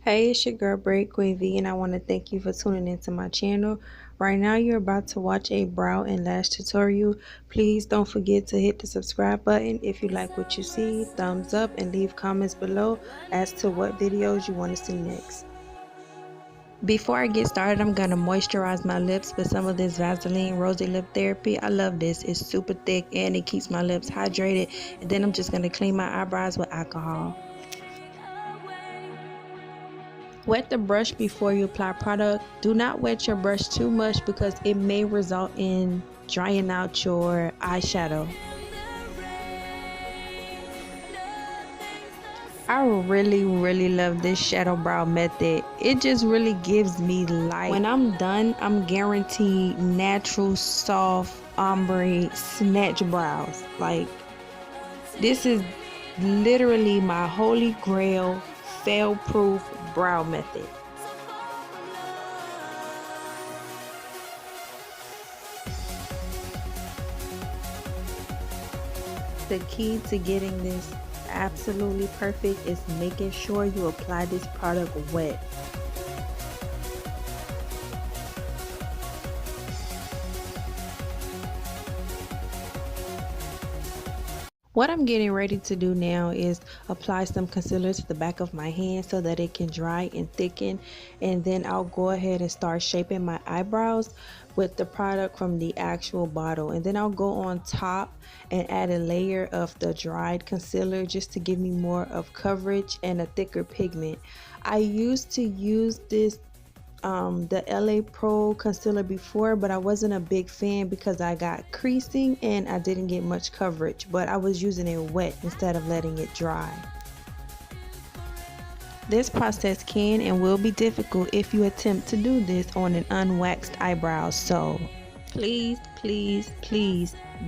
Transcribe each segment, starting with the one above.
Hey, it's your girl Braid Queen V, and I want to thank you for tuning into my channel. Right now, you're about to watch a brow and lash tutorial. Please don't forget to hit the subscribe button if you like what you see, thumbs up, and leave comments below as to what videos you want to see next. Before I get started, I'm going to moisturize my lips with some of this Vaseline Rosy Lip Therapy. I love this. It's super thick and it keeps my lips hydrated. And then I'm just going to clean my eyebrows with alcohol. Wet the brush before you apply product. Do not wet your brush too much because it may result in drying out your eyeshadow. I really love this shadow brow method. It just really gives me light. When I'm done, I'm guaranteed natural, soft, ombre, snatch brows. Like, this is literally my holy grail, fail-proof brow method. The key to getting this absolutely perfect is making sure you apply this product wet. What I'm getting ready to do now is apply some concealer to the back of my hand so that it can dry and thicken, and then I'll go ahead and start shaping my eyebrows with the product from the actual bottle, and then I'll go on top and add a layer of the dried concealer just to give me more of coverage and a thicker pigment. I used to use this the LA Pro concealer before, but I wasn't a big fan because I got creasing and I didn't get much coverage, but I was using it wet instead of letting it dry. This process can and will be difficult if you attempt to do this on an unwaxed eyebrow, so please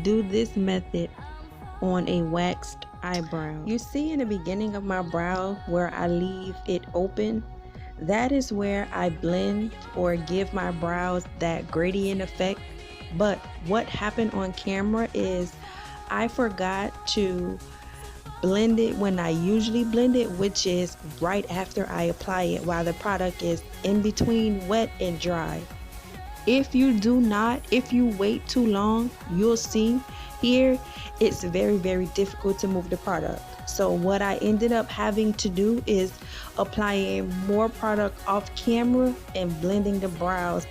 do this method on a waxed eyebrow. You see in the beginning of my brow where I leave it open? That is where I blend or give my brows that gradient effect. But what happened on camera is I forgot to blend it when I usually blend it, which is right after I apply it while the product is in between wet and dry. If you wait too long, you'll see here it's very difficult to move the product. So what I ended up having to do is applying more product off camera and blending the brows.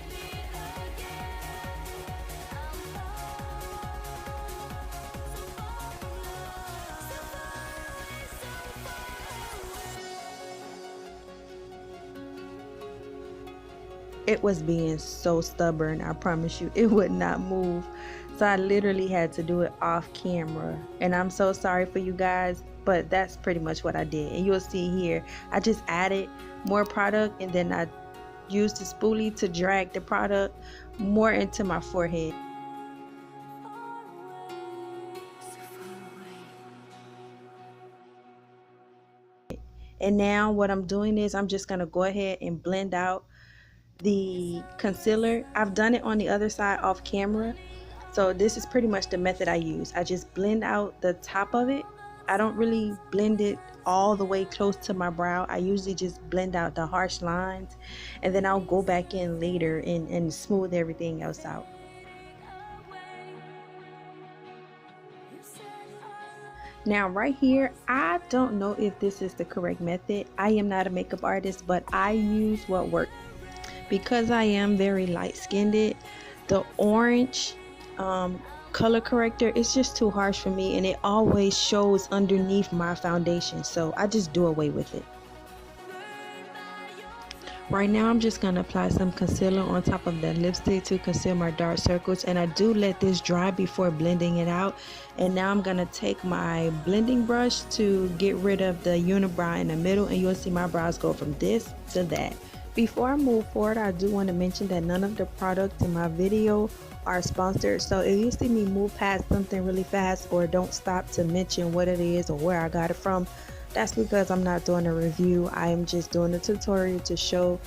It was being so stubborn, I promise you, it would not move. So I literally had to do it off camera, and I'm so sorry for you guys, but that's pretty much what I did. And you'll see here, I just added more product and then I used the spoolie to drag the product more into my forehead. And now what I'm doing is I'm just gonna go ahead and blend out the concealer. I've done it on the other side off camera, so this is pretty much the method I use. I just blend out the top of it. I don't really blend it all the way close to my brow. I usually just blend out the harsh lines, and then I'll go back in later and smooth everything else out. Now right here, I don't know if this is the correct method. I am not a makeup artist, but I use what works. Because I am very light-skinned, the orange color corrector is just too harsh for me, and it always shows underneath my foundation, so I just do away with it. Right now I'm just going to apply some concealer on top of that lipstick to conceal my dark circles, and I do let this dry before blending it out. And now I'm going to take my blending brush to get rid of the unibrow in the middle, and you'll see my brows go from this to that. Before I move forward, I do want to mention that none of the products in my video are sponsored, so if you see me move past something really fast or don't stop to mention what it is or where I got it from, that's because I'm not doing a review. I am just doing a tutorial to show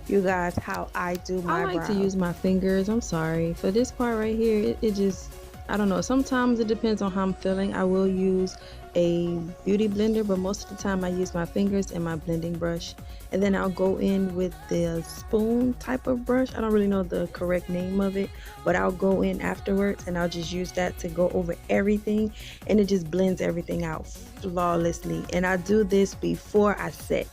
you guys how I do my brows. I like to use my fingers. I'm sorry for this part right here. It just, I don't know, sometimes it depends on how I'm feeling. I will use a beauty blender, but most of the time I use my fingers and my blending brush. And then I'll go in with the spoon type of brush. I don't really know the correct name of it, but I'll go in afterwards and I'll just use that to go over everything, and it just blends everything out flawlessly. And I do this before I set.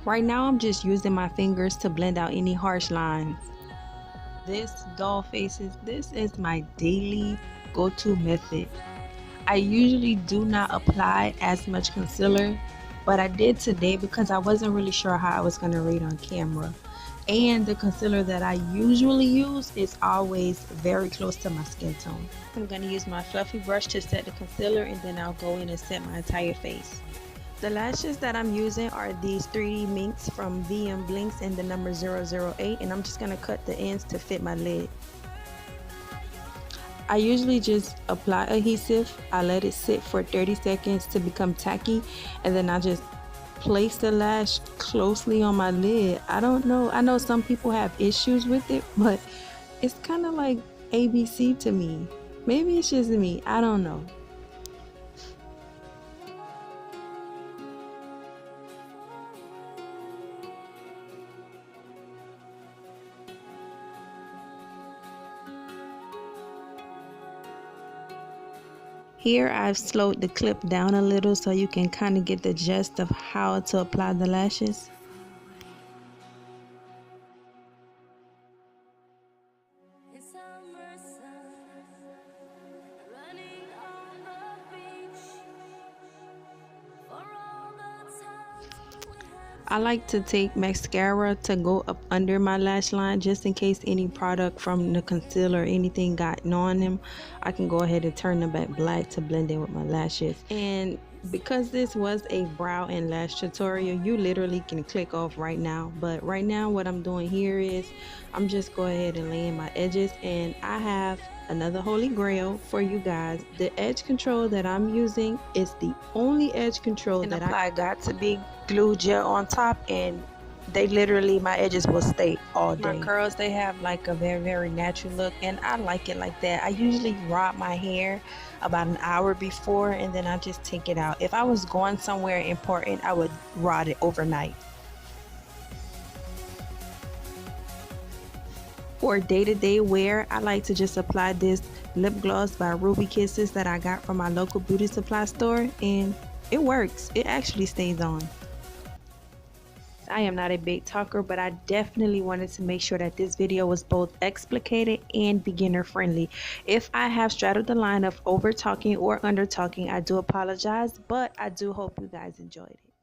Right now I'm just using my fingers to blend out any harsh lines. This doll faces, this is my daily go-to method. I usually do not apply as much concealer, but I did today because I wasn't really sure how I was going to read on camera. And the concealer that I usually use is always very close to my skin tone. I'm going to use my fluffy brush to set the concealer, and then I'll go in and set my entire face. The lashes that I'm using are these 3D minks from VM Blinks in the number 008, and I'm just going to cut the ends to fit my lid. I usually just apply adhesive. I let it sit for 30 seconds to become tacky, and then I just place the lash closely on my lid. I don't know. I know some people have issues with it, but it's kind of like ABC to me. Maybe it's just me. I don't know. Here I've slowed the clip down a little so you can kind of get the gist of how to apply the lashes. I like to take mascara to go up under my lash line just in case any product from the concealer or anything got on them. I can go ahead and turn them back black to blend in with my lashes. And because this was a brow and lash tutorial, you literally can click off right now. But right now what I'm doing here is I'm just go ahead and laying my edges, and I have another holy grail for you guys. The edge control that I'm using is the only edge control that I Got2b Glued gel on top, and they literally, my edges will stay all day. My curls, they have like a very natural look, and I like it like that. I usually rod my hair about an hour before, and then I just take it out. If I was going somewhere important, I would rod it overnight. For day-to-day wear, I like to just apply this lip gloss by Ruby Kisses that I got from my local beauty supply store, and it works. It actually stays on. I am not a big talker, but I definitely wanted to make sure that this video was both explicated and beginner friendly. If I have straddled the line of over talking or under talking, I do apologize, but I do hope you guys enjoyed it.